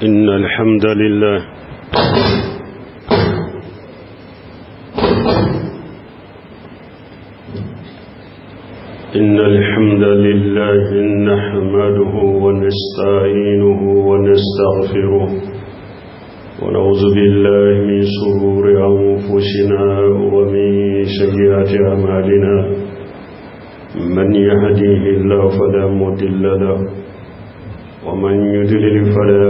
إن الحمد لله نحمده ونستعينه ونستغفره ونعوذ بالله من شرور أنفسنا ومن سيئات أعمالنا من يهديه الله فلا مضل له ومن يضلل فلا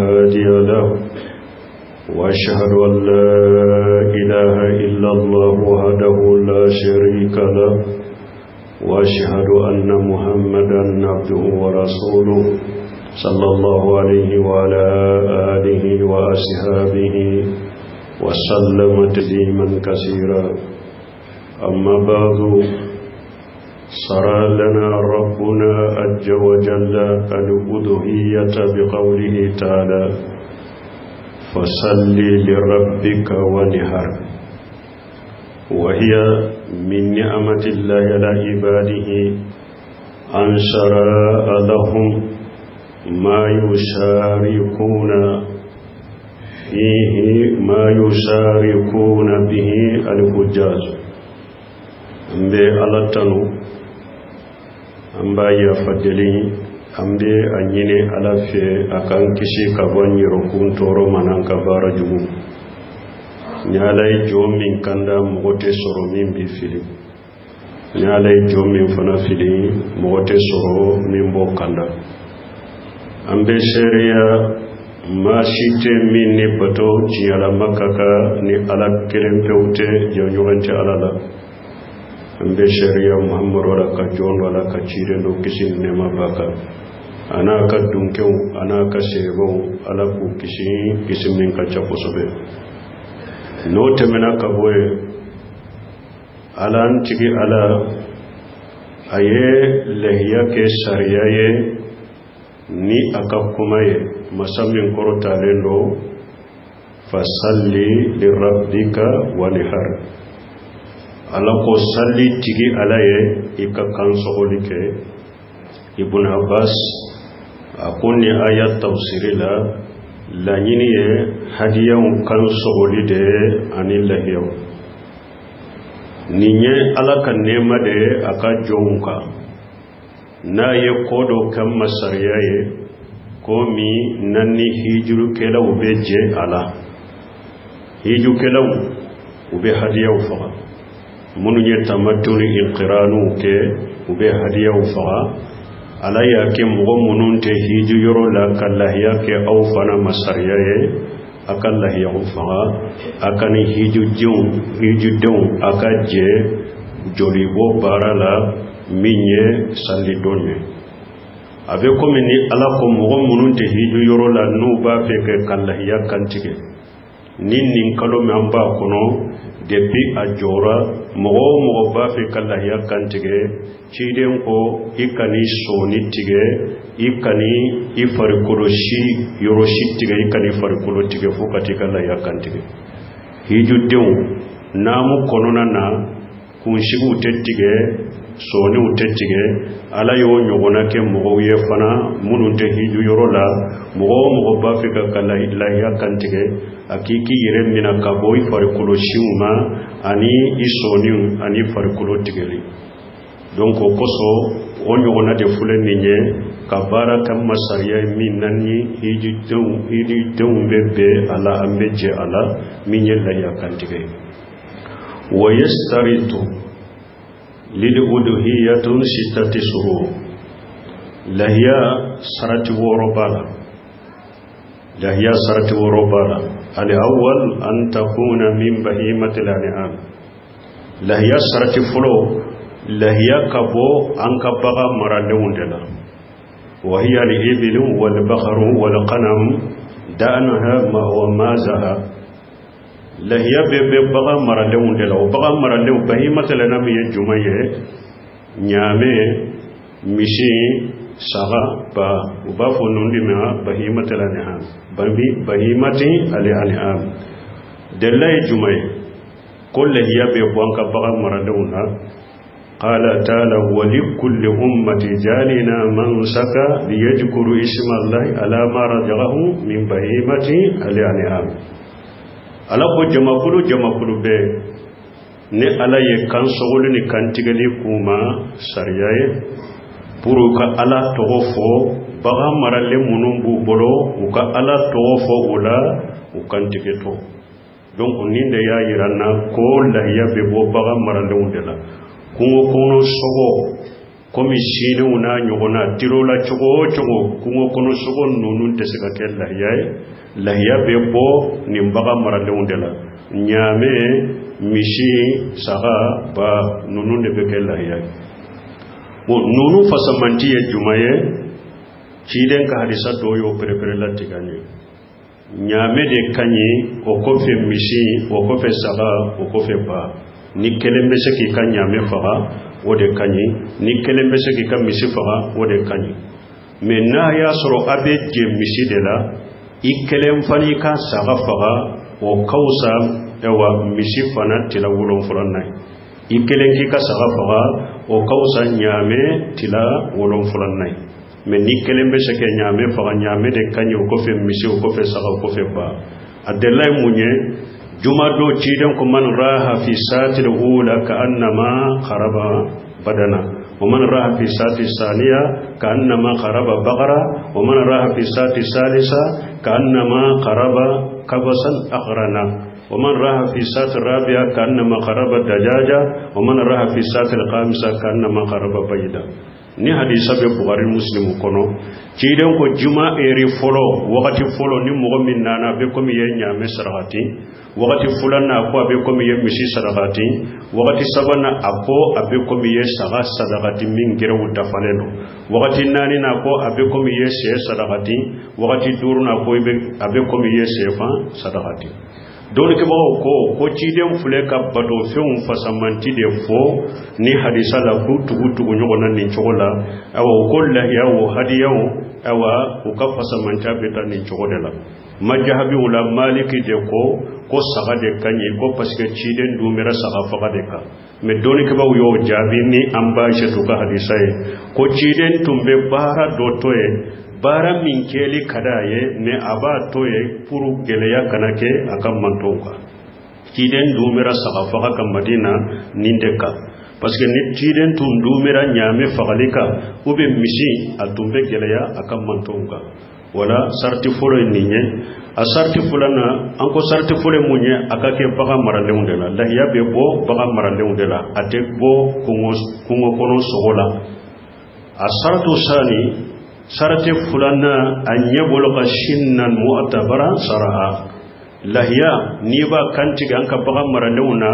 هادي له وأشهد أن لا إله إلا الله وحده لا شريك له وأشهد أن محمدا عبده ورسوله صلى الله عليه وعلى آله وأصحابه وسلم تسليما كثيرا أما بعد شرع لنا ربنا عز وجل الألوهية بقوله تعالى فصل لربك وانحر، وهي من نعمة الله على عباده أن شرع لهم ما يشاركون به الحجاج بألتنو amba ya fadeli ambe anyine alafe akan kishi kabanyiro kuntoro mananka barajugu nyalay jomin kanda mogote soro min bi fili nyalay jomin fana fili mogote soro min bo kanda ambe sharia mashite min ni bato jiyala makaka ni ala kelempewte yonyogante alala ambe sharia muhammad wala ka jon wala ka chire do kisin nema baka ana ka dunkew ana ka sebo ala ku kisin min ka chaposobe no temena ka boye ala antigi ala aye lehiya ke sharia ye ni akakumaye masamin korota lendo fasalli lirabbika wanihar ala ko salli tigi alaye ika kansogoli ke ibn Abbas akuni ayat tafsiri la nyini ye hadiyaw kansogoli de anillahiyaw ninye ala kan nema de aka jonka na ye kodo kam masariya ye komi nanni hijuru kelaw beje ala hiju kelaw ube hadiyaw faga munu nye tamatuni inqiranu ke ube hadiyaw faga ala yake mgo mununte hiju yoro la kallahiya ke aw fana masariya ye akallahiya faga akani hiju jun akaje jolibo barala minye salli donne abe komi ni ala ko mgo mununte hiju yoro la nuba feke kallahiya kantige nin kalo me amba kono depuis a jora mogo ba fe kallahiya kantige ciden ko ikani soni tige ikani ifarikolo shi yoro shi tige ikani farikolo tige fokati kallahiya kantige hiju dew namu konona na kunshigu tettige soni utettige ala yo nyogona ke mogo ye fana mununte hiju yoro la mogo ba fe kallahiya kantige akiki yere mina kaboy farikolo shiuma ani isoni ani farikolo tigeli donc koso onyogona de fulen ninye kabara kam masariya minani hiju bebe ala ambeje ala minye la yakantige wayastaritu lil uduhiyatun sittati shuru lahiya sarati worobala الأول أن تكون من بهيمة الأنعام لهي سرت فلو لهي كبو أنك بغى مرالون دلا وهي الإبل والبقر والقنم دانها ومازها لهي بغى مرالون دلا وبغى مرالون بهيمة الأنعام يجمعي نيامي مشي saga ba ubafo nundi ma bahimatul an'am bahimati al-an'am dallai jumay kullu hiya bi wanka baga maraduna قال تعالى ولكل أمة جعلنا منسكا ليذكروا اسم الله على ما رزقهم من بهيمة الأنعام ala ko jamakulu be ne ala ye kan sogolu ni kan tigali kuma sariyaye pour ka ala togo fo baga maralle munun bu bolo u ka ala togo fo ula u kan tigeto donc ninde ya yirana ko la ya be bo baga maralle undela kungo kono sogo komi shine una nyogona tirola chogo kungo kono sogo nunun tesika kella yaye lahiya be bo nimbaga maralle undela nyame mishi saga ba nunun de be kella yaye bo nunu fasamanti ye jumaye ciden ka hadisa do yo prepare la tigani nyame de kanyi o ko fe mishi o ko fe saga o ko fe ba ni kelembe se ki kan nyame faga o de kanyi ni kelembe se ki kan mishi faga o de kanyi mais na ya soro abe je mishi de la ikelem fani ka saga faga o kausa ewa mishi fana tila wulon fulanai ikelen ki ka saga faga o kausa nyame tila wulon fulanai mais ni kelembe se ke nyame faga nyame de kanyi o ko fe mishi o ko fe saga o ko fe ba adelay munye juma do ciden ko man raha fi sati al-ula ka annama kharaba badana wa man raha fi sati thaniya ka annama kharaba baqara wa man raha fi sati salisa ka annama kharaba kabasan akhrana wa man raha fi sati rabi'a ka annama kharaba dajaja wa man raha fi sati al-khamisa ka annama kharaba bayda ni hadisa be Bukhari Muslim kono ciden ko juma eri folo wakati folo ni mo min nana be ko mi yenya me sarati wakati fulana ko abe ko mi yemi si sarati wakati sabana ako abe ko mi yesaga sadaqati min gerewu dafaleno wakati nani na ko abe ko mi yese sadaqati wakati duruna ko abe ko mi yese fa sadaqati don ke ko ciden fule ka bato feun fasamanti de fo ni hadisa la ku tugu nyogona ni chogola awa ko la yawo hadiyawo awa ko ka fasamanta beta ni chogodela majhabi ula maliki de ko saga de kanyi ko parce que ciden du mera saga faga de ka me don ke yo jabi ni ambaje to ka hadisa e ko ciden tumbe bara dotoe bara min keli kadaye ne aba toye puru geleya kanake akam mantonka ciden dumira saga faga kam madina nindeka parce que ni ciden tum dumira nyame fagalika ube misi atumbe geleya akam mantonka wala sarti furo ninye a sarti fulana anko sarti fure munye akake baga maraleundela lahiya be bo baga maraleundela ate bo kungo kono sogola a sartu sani sarate fulana anyebolo ka shinnan mu'tabara saraha lahiya niba kantiga anka baga maraleuna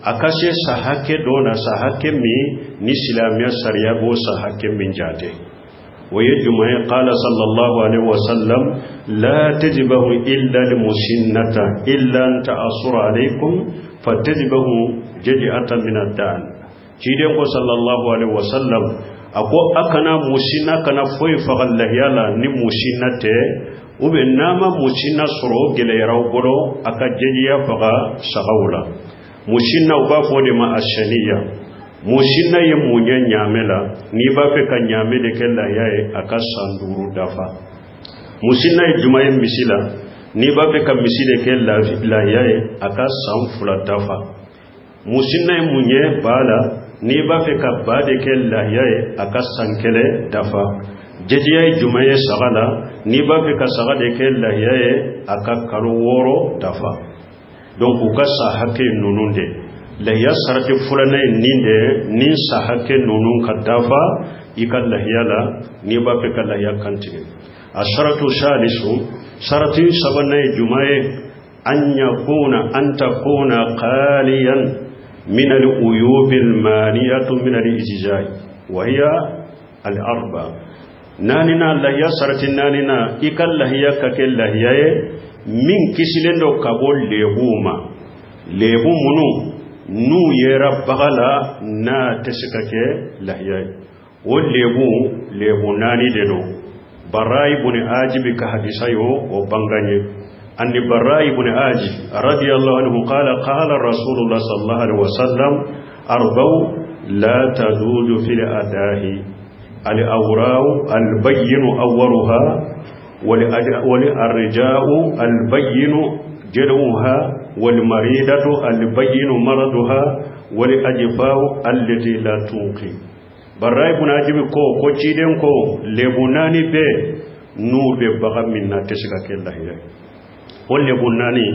akase sahake dona sahake mi ni silamiya sariya bo sahake min jate ويجمع قال صلى الله عليه وسلم لا تجبه إلا المسنة إلا أن تأصر عليكم فتجبه جدئة من الدان جيدين صلى الله عليه وسلم ako akana musina kana foi fagal lahyala ni musina te ube nama musina soro gele yaraw boro aka jejiya faga sagawla musina uba fode ma ashaniya musina ye munye nyamela ni ba fe ka nyamele kella yae aka sanduru dafa musina ye jumaye misila ni ba fe ka misile kella la yae aka sanfula dafa musina ye munye bala ni ba fe ka bade ke lahiyaye aka sankele dafa jejiye jumaye sagala ni ba fe ka sagade ke lahiyaye aka karo woro dafa donc uka sahake nununde lahiya sarati fulana ninde nin sahake nunun ka dafa ika lahiyala ni ba fe ka lahiya kantike asharatu shalisu sarati sabana jumaye an yakuna an takuna qaliyan من العيوب المانية من الإجزاء وهي الأربع ناننا لا يسرت ناننا إكال لهيا ككل لهيا من كسلين دو كابول لهوما لهو منو نو يرى بغلا نا تسكك لهيا ولهو ناني دنو براي بني آجب كحديثيو وبنغاني أن براء بن عازب رضي الله عنه قال قال رسول الله صلى الله عليه وسلم أربع لا تزوج في الأداه الأوراء البين أورها والأرجاء البين جلوها والمريضة البين مرضها والأجفاء التي لا تنقي براي بناجم كو تشيدن كو لبناني بي نو بي بغا منا تشكا كالله ولبناني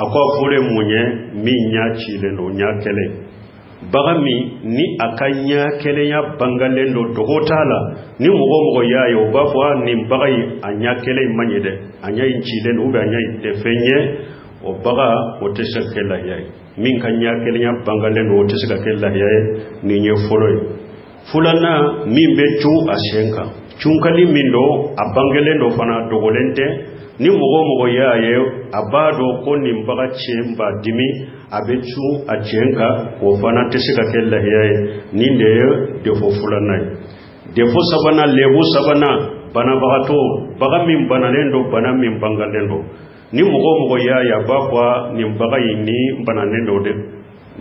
أكو فولي مونيه مين نيا تشيدن نيا كالي bagami ni akanya kelenya bangalendo dogotala ni mugo yayo bafwa ni bagai anya kele manyede anya inchilen ube anya defenye o baga o teshakela yayi min kanya kelenya bangalendo o teshakela yayi ni nye foloy fulana min betu ashenka chunkali mindo abangelendo fana dogolente ni mugo yayo abado ko ni baga chemba dimi abechu achenka ko fana tesika kella hiyaye ninde defo fulanay defo sabana lebu sabana bana bagato baga min banalendo bana min bangalendo ni mugo yaya bakwa ni baga yini banalendo de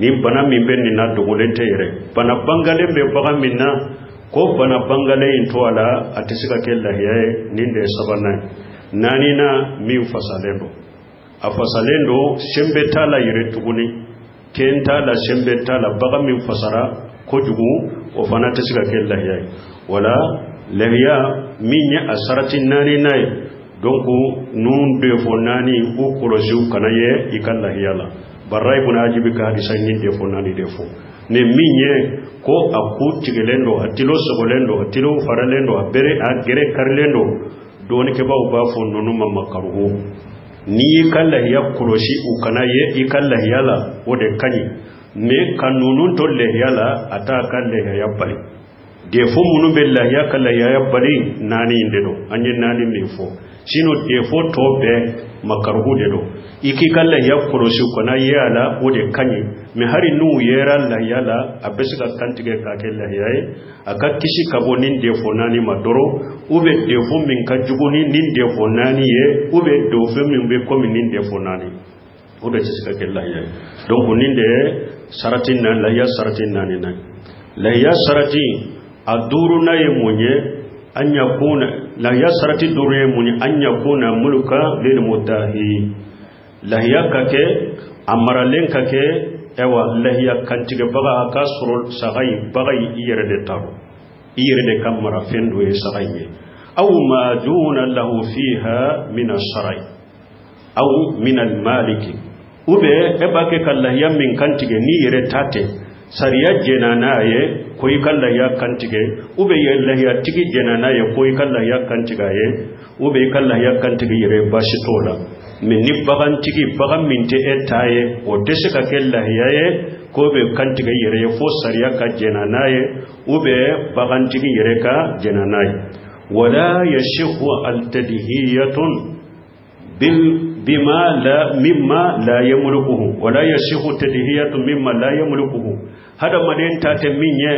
ni bana min benni na dogolente yere bana bangale be baga minna ko bana bangale into ala atesika kella hiyaye ninde sabana nanina mi fasalendo afasalendo shembetala yire tuguni kentala shembetala baga min fasara kojugu o fana tasiga kella yayi wala lahiya minya asarati nani nay donc nun be fo nani o koroju kanaye ikalla hiyala baray buna ajibi ka hadisan ni de fo nani de fo ne minye ko akutigelendo atilo sogolendo atilo faralendo abere agere karlendo doni ke ba fo nonu mamakaru ni kalla ya kuroshi ukana ye ikalla yala ode kanyi me kanunun tolle yala ata kalle ya bali defo munu billahi ya kalla ya bali nani indedo anye nani mefo sino defo tobe makarhu dedo iki kalla ya kuroshi ukana yala ode kanyi me hari nu yera la yala abesika kantige ka kella yayi aka kishi kabonin defo nani madoro ube defo min ka juguni nin defo nani ye ube defo min be komi nin defo nani ube sika kella yayi donc nin de saratin nan la ya saratin nani nan la ya sarati aduru na ye munye anya kuna la ya sarati duru ye munye anya kuna mulka lil mutahi la ya kake amaralen kake ewa lahiya kantige baga ka surul sagai bagai iyere de taro iyere de kamara fendo e sagai aw ma duna lahu fiha min ash-sharai aw min al-maliki ube ebake kallahiya min kantige ni yere tate sariya jenanaye koy kallahiya kantige ube ye lahiya tigi jenanaye koy kallahiya kantiga ye ube kallahiya kantige yere bashitola min ni bagan tigi bagan min te etaye o desika kellahiyaye ko be kantiga yere fo sariya ka jenanaye ube bagan tigi yere ka jenanaye wala yashihu al-tadhiyatun bima la mimma la yamlukuhu wala yashihu tadhiyatun mimma la yamlukuhu hada maden tate minye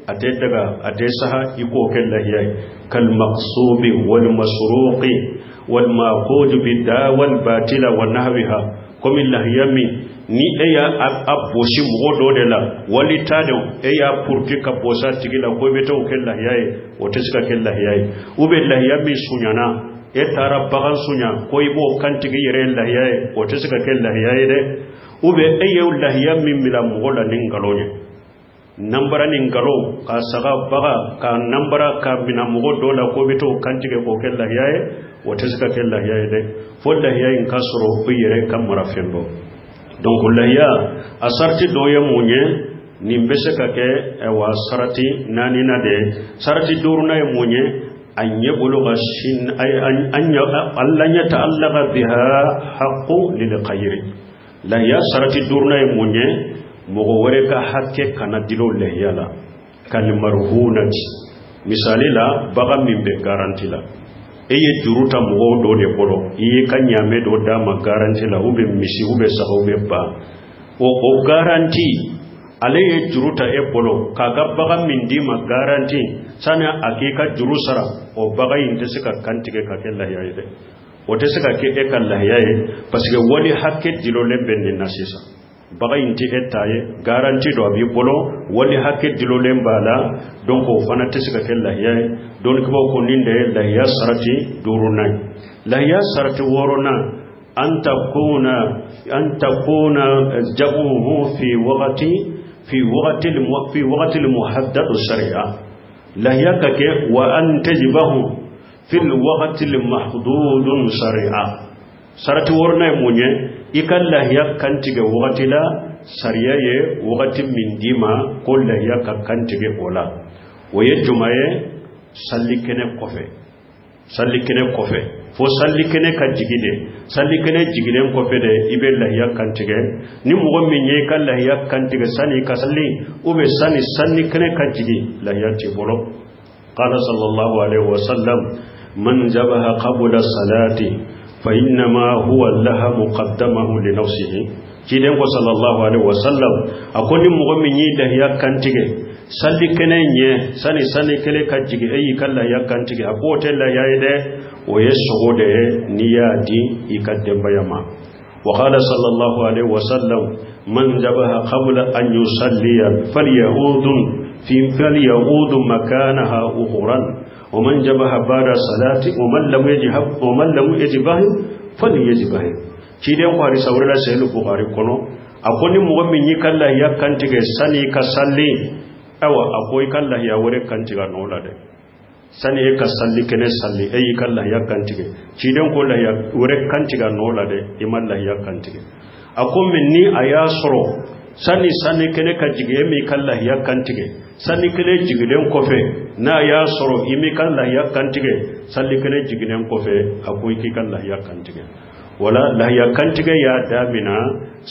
ate daga ate saha iko kellahiyaye kal maqsubi wal masruqi wal maqud bidda wal batila wa nahwiha comme lahiyami ni eya aboshi mugodo de la wali tade eya purti ka bosa tigila ko beto kellahiyaye o tesika kellahiyaye ube lahiyami sunyana etara bagan sunya ko ibo kantigi yere lahiyaye o tesika kellahiyaye de ube eya lahiyami mila mugola ningalonye nambara ningalo ka saga baga ka nambara ka bina mugodo la ko beto kantige ko kellahiyaye o tesika kellahiyaye de fo lahiyaye kasro ko yere kamara fendo donc lahiya asarti doye munye nimbese kake ewa sarati nani na de sarati duruna ye munye anye buluga shin anya allanya ta'allaqa biha haqqu lil khayr lahiya sarati duruna ye munye mogo wore ka hakke kana dilo lahiya la kal marhunati misali la baga mimbe garanti la eye juruta mogo do de bolo iye kanyame do dama garanti la ube misi ube sahube ba o garanti ale ye juruta e bolo kaga baga mindi ma garanti sana akika jurusara o baga inde sika kantige ka kella yaide o te sika ke e kalla yaide parce que wali hakke dilo le benni nasisa bagaynti etaye garanti do abi bolo wali hakke dilolen bala donc o fana tisika kel lahiya don ko ko ninde lahiya sarati durunay lahiya sarati worona an takuna jabuhu fi waqti al-muhaddad shari'a lahiya kake wa an tajibahu fil waqti al-mahdud shari'a sarati worona munye ikalla hiya kantige waqti la sariya ye waqti min dima ko lahiya ka kantige ola waye jumaye sallikene kofe fo sallikene ka jigide sallikene jigiden kofe de ibe lahiya kantige ni mugo minye kan lahiya kantige sani ka salli ube sani sallikene ka jigi lahiya ti bolo qala sallallahu alaihi wasallam man jabaha qabla salati fa innama huwa laha muqaddamahu li nafsihi kiden ko sallallahu alaihi wasallam akoni mugo minye lahiya kantige sallikene nye sani kele ka jigi ayi kala ya kantige akote la yaide o yesogode niyadi ikademba yama wa qala sallallahu alaihi wasallam man jabaha qabla an yusalliya falyahud makanaha ukhran wa man jabaha ba'da salati wa man lam yajibah falyajibah kiden ko hari sawrala sayyidu bukhari kono akoni mo min yikalla ya kantige sani ka salli awa akoy kalla ya wore kantiga nola de sani e ka salli kene salli e kalla ya kantige ciden ko la ya wore kantiga nola de imalla ya kantige akom minni aya soro sani kene ka jige mi kalla ya kantige sani kene jigiden kofe na ya soro imi kalla ya kantige salli kene jigiden kofe akoy ki kalla ya kantige wala la ya kantige ya damina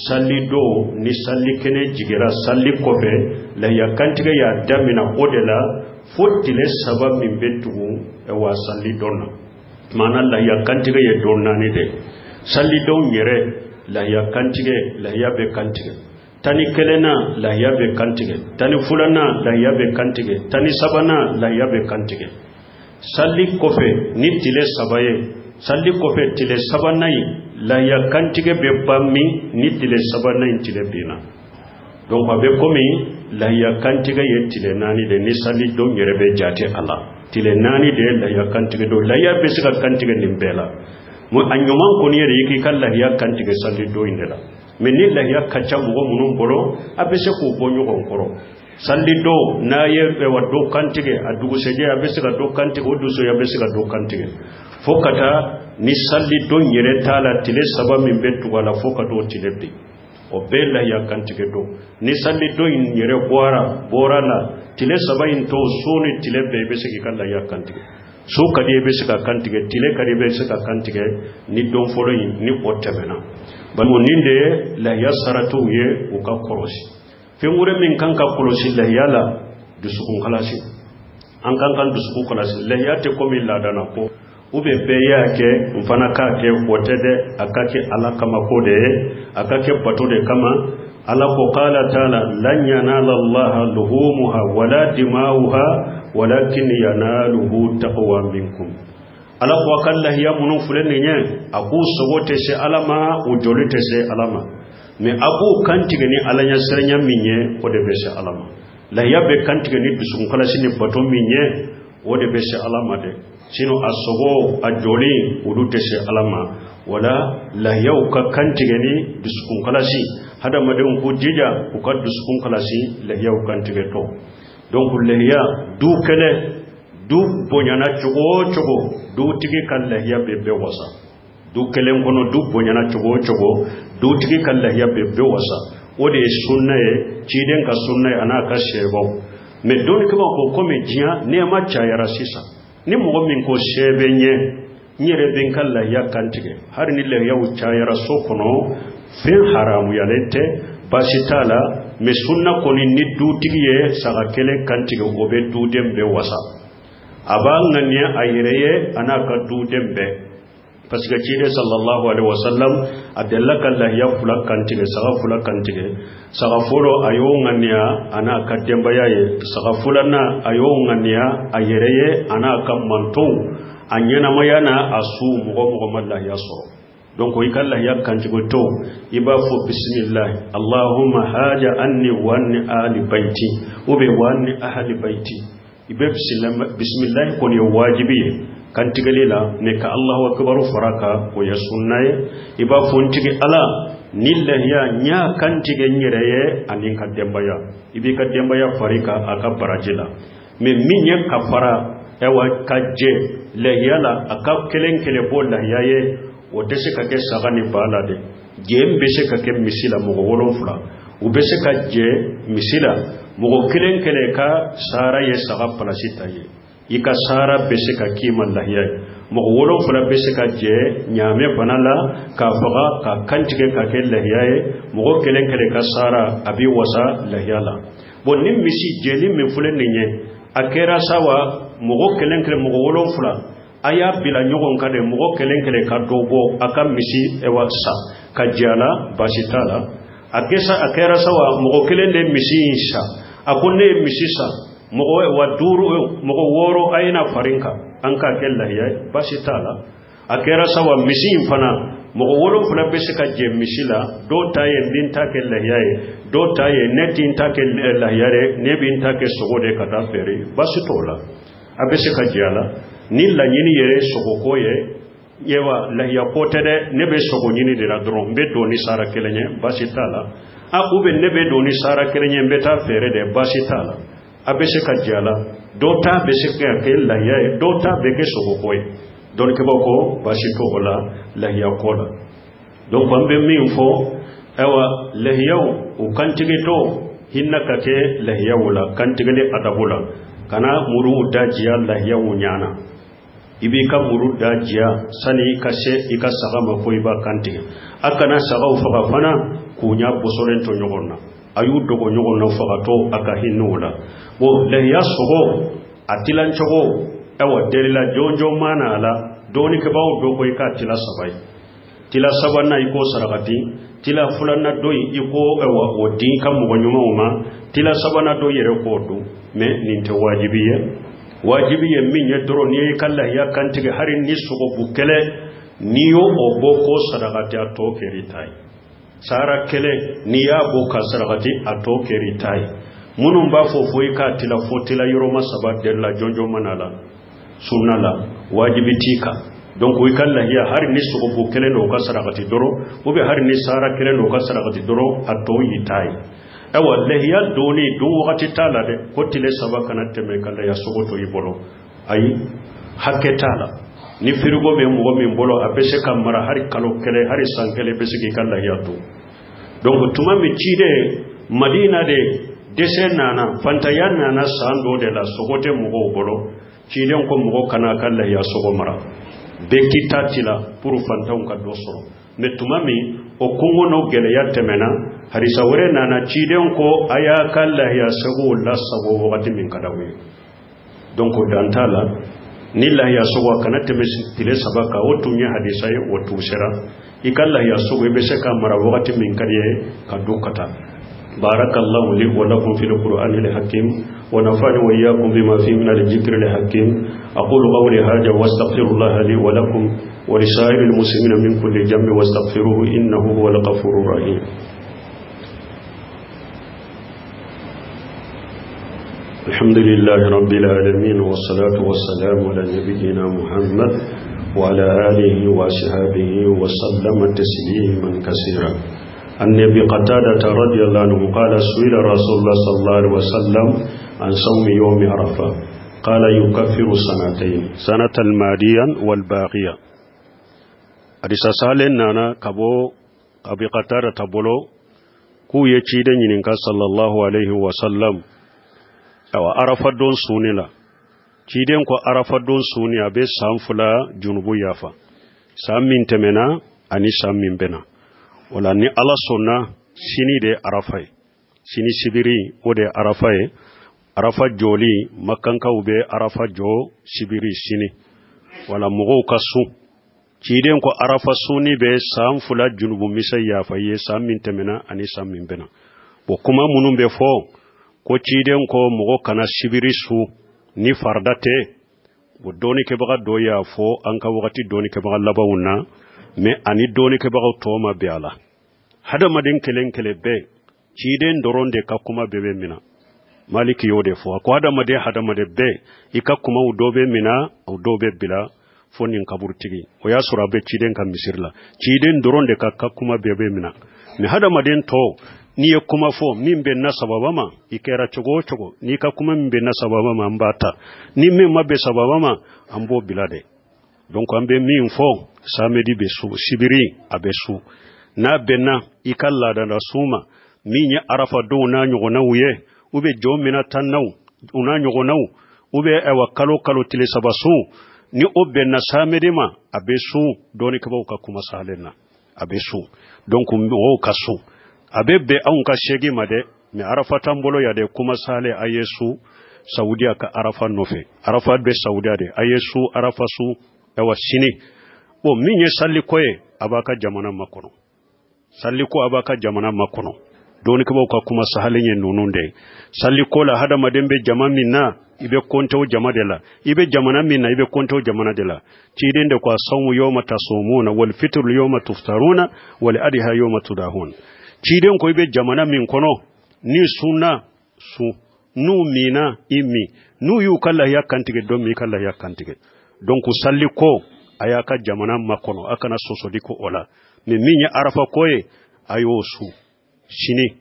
salli do ni salli kene jigira salli kofe la ya kantige ya damina odela fotile sabab min betugu e wa salli donna mana la ya kantige ye donna ni de salli do nyere la ya kantige la ya be kantige tani kelena la ya be kantige tani fulana la ya be kantige tani sabana la ya be kantige salli kofe ni tile sabaye salli kofe tile sabanai la ya kantige be bammi ni tile sabanai tile bina donc abe komi la ya kantige ye tile nani de ni salli do nyere be jate Allah tile nani de la ya kantige do la ya be sika kantige nimbela mo anyuman ko ni yiki kala ya kantige salli do indela mais ni la ya kacha mo munum bolo abe se ko bonyo ko koro salli do na ye be wa do kantige adugo seje abe sika do kantige odu so ya be sika do kantige fokata ni salli do nyere tala tile saba min betu wala fokato tilebi o bella ya kantige do ni salli do nyere bora la tile saba in to soni tilebe be siki kala ya kantige so kadi be sika kantige tile kadi be sika kantige ni don folo ni otemena ban mo ninde la ya saratu ye o ka korosi fe ngure min kanka korosi la yala du sukun kalasi an kankan du sukun kalasi la ya te komi la dana ko ube beya ke mfana kake wotede akake alakama kode akake patode kama alako qala taala lan yanala Allah luhumuha wala dimauha walakin yanaluhu taqwa minkum alako akalla hiya munun fulani nya aku sowote se alama ujolite se alama me abu kantige ni alanya serenya minye ode be se alama la yabe kantige ni dusun kala sini bato minye ode be se alama de sino asogo ajoli udute se alama wala la yauka kantige ni duskun kalasi hada maden ko jija ko ka duskun kalasi la yau kantige to donc le ya du kele du bonyana chogo du tigi kan la ya be wasa du kele kono du bonyana chogo du tigi kan la ya be wasa ode sunnaye ciden ka sunnaye ana ka shebo me don ko ko me jiya ne ma chayara sisa ni mo min ko shebe nyere ben kala ya kantige har ni le yaw chayara sokono fe haramu yalete basitala me sunna ko ni dutiye saga kele kantige obe dudembe wasa abanga ni ayireye anaka dudembe parce que jide sallallahu alaihi wasallam adallaka Allah ya fula kantige saga folo ayongania anaka demba yaye saga fulana ayongania ayireye anaka mantou anyana mayana asu mugo Allah ya so donc o ikalla yakkanti go to iba fo bismillah allahumma haja anni wa anni ahli baiti ube wa anni ahli baiti ibe bismillah ko ne wajibi kan tigalila ne ka allahu akbar faraka ko ya sunnaye iba fo ntigi ala nillahiya nya kan tige nyereye anin ka dembaya ibi ka dembaya farika aka barajila me minye kafara ewa kaje lahiyala aka kelen kele bol lahiyaye o dese ka ke sagani balade gem bese ka ke misila mo wolon fula u bese ka je misila mo kelen kele ka sara ye saga palasita ye ika sara bese ka kima lahiya mo wolon fula bese ka je nyame banala ka faga ka kantige ka ke lahiya ye mo kelen kele ka sara abi wasa lahiyala bon nim misi jeli min fulen nye akera sawa mo kelen kele mo wolon fula aya bila nyogon kade mugo kelenkele ka dogo aka misi ewa sa kajala basitala akera sawa mugo kelende misi insha akunne misi sa mugo ewa duru mugo woro aina farinka anka kella ya basitala akera sawa misi infana mugo woro fula bese ka je misila do taye binta kella ya do taye netin ta kella ya ne binta ke sogode kata fere basitola abese ka jala nilla nyini yere sogoko ye yewa la ya potede nebe sogo nyini de la dron be doni sara kelenye basitala akube nebe doni sara kelenye mbeta fere de basitala abese kajala dota bese ke la ya dota bege sogoko ye don ke boko basito ola la ya kola donc ambe mi info ewa la yaw u kantige to hinna kake la yawla kantige le adabula kana muru dajiya la yaw nyana ibi ka muru dajiya sani kashe ika sagama ko iba kanti akana sagaw faga fana kunya bosoren to nyogonna ayu dogo nyogonna faga to aka hinula bo le yasogo atilan chogo ewa delila jonjo mana ala doni ke bawo dogo ika tila sabai tila sabana iko saragati tila fulana doi iko ewa odi kam mo nyuma tila sabana do yere ko du me ninte wajibiye min ya doro ni kala ya kantige harin ni sugo bukele niyo oboko sadaqati ato keritai sara kele niya boka sadaqati ato keritai munun ba fofoi ka tila fotila yoro masaba della jonjo manala sunala wajibitika donc wi kala ya harin ni sugo bukele no ka sadaqati doro obe harin ni sara kele no ka sadaqati doro ato yitai ewa lehiya doni du wakati tala de kotile sabaka na teme kala ya sogoto ibolo ay hakke tala ni firigo be mo min bolo abese kamara hari kalo kele hari sankele bese ki kala ya to donc tuma mi cide madina de dese nana fantayan nana sando de la sogote mo bolo cide ko mo kana kala ya sogo mara be kitatila pour fantaw ka dosoro me tuma mi o kungo no gele ya temena harisa wore nana ciden ko aya kala ya sago la sago wakati min kadawe donc dantala ni la ya sago kana temesi tile sabaka otunya hadisa ye otusera ikalla ya sago be seka mara wakati min kadiye kadukata barakallahu li wa lakum fil qur'anil hakim wa nafa'ani wa iyyakum bima fihi min al-dhikril hakim aqulu qawli hadha wastaghfirullaha li wa lakum wa lisa'iril muslimina min kulli dhanbin wastaghfiruhu innahu huwal ghafurur rahim. الحمد لله رب العالمين والصلاة والسلام على نبينا محمد وعلى آله وصحبه وسلم تسليما كثيرا. النبي قتادة رضي الله عنه قال سئل رسول الله صلى الله عليه وسلم عن صوم يوم عرفة قال يكفر سنتين سنة المادية والباقية. أديس سالين نانا كبو أبي قتادة تبولو كو يشيدن ينكا صلى الله عليه وسلم awa arafa don sunila ciden ko arafa don suni abe samfula junubu yafa samin temena ani samin bena wala ni ala sonna sini de arafa sini sibiri o de arafa joli makanka ube arafa jo sibiri sini wala mugo kasu ciden ko arafa suni be samfula junubu misay yafa ye samin temena ani samin bena bo kuma munun be fo ko ciden ko mogo kana sibiri su ni fardate bo doni ke baga doya fo anka wakati doni ke baga labawuna me ani doni ke bago toma be ala hada madin kelen kele be ciden doronde ka kuma bebe mina maliki yode fo ko hada made be ikakuma udobe mina udobe bila fonin kaburtigi o ya sura be ciden kan misirla ciden doronde ka kuma bebe mina mi hada madin to ni ya kuma fo min be na sababa ma ikera chogo ni ka kuma min be na sababa ma mbata ni min ma be sababa ma ambo bilade donc ambe min fo samedi be su sibiri abesu na benna ikalla da suma min ya arafa do na nyugo na wuye ube jomina tannaw una nyugo naw ube ewa kalo tile sabasu ni obbe na samedi ma abesu doni ka ka kuma salena abesu donc o kasu abebe an ka shegi made mi arafa tambolo ya de kuma sale ayesu saudiya ka arafa nofe arafa be saudiya de ayesu arafa su ewa sini o minye salli koye abaka jamana makono salli ko abaka jamana makono doni ka ka kuma sahalenye nununde salli ko la hada madembe jama minna ibe konto jama de la ibe jamana minna ibe konto jamana de la tidende kwa sawmu yawma tasumuna wal fitr yawma tuftaruna wal adha yawma tudahun ciden ko ibe jamana min kono ni sunna su nu mina imi nu yu kala ya kantige don mi kala ya kantige donc salli ko ayaka jamana makono akana sosodi ko ola mi minya arafa koye ayo su shini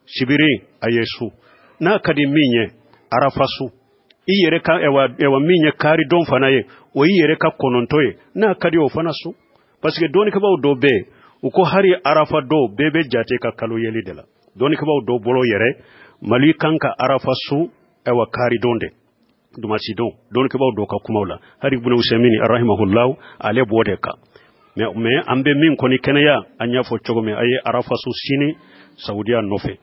sibiri ayesu na kadi minye arafa su iyere ka ewa minye kari don fanaye o iyere ka konontoye na kadi o fana su parce que doni ka ba do be uko hari arafa do bebe jate ka kalu yeli dela doni ka ba do bolo yere mali kanka arafa su ewa kari donde dumasi don doni ka ba do ka kumawla hari ibn usaymini rahimahullah ale bode ka me ambe min koni kenaya anya fo chogo me aye arafa su sini saudiya nofe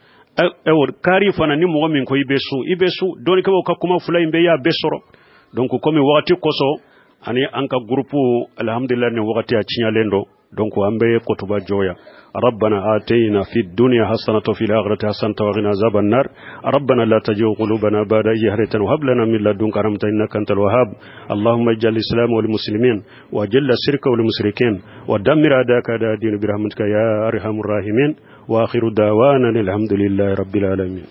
ewo kari fana ni mo min ko ibesu doni ka ba ka kuma fulay be ya besoro donc comme wakati koso ani anka groupe alhamdulillah ne wakati a cinyalendo donc ambe kotuba joya ربنا آتينا في الدنيا حسنة وفي الآخرة حسنة وقنا عذاب النار ربنا لا تزغ قلوبنا بعد إذ هديتنا وهب لنا من لدنك رحمة إنك أنت الوهاب اللهم اجعل الإسلام والمسلمين وأجل الشرك والمشركين ودمر أعداءك أعداء الدين برحمتك يا أرحم الراحمين وآخر دعوانا الحمد لله رب العالمين.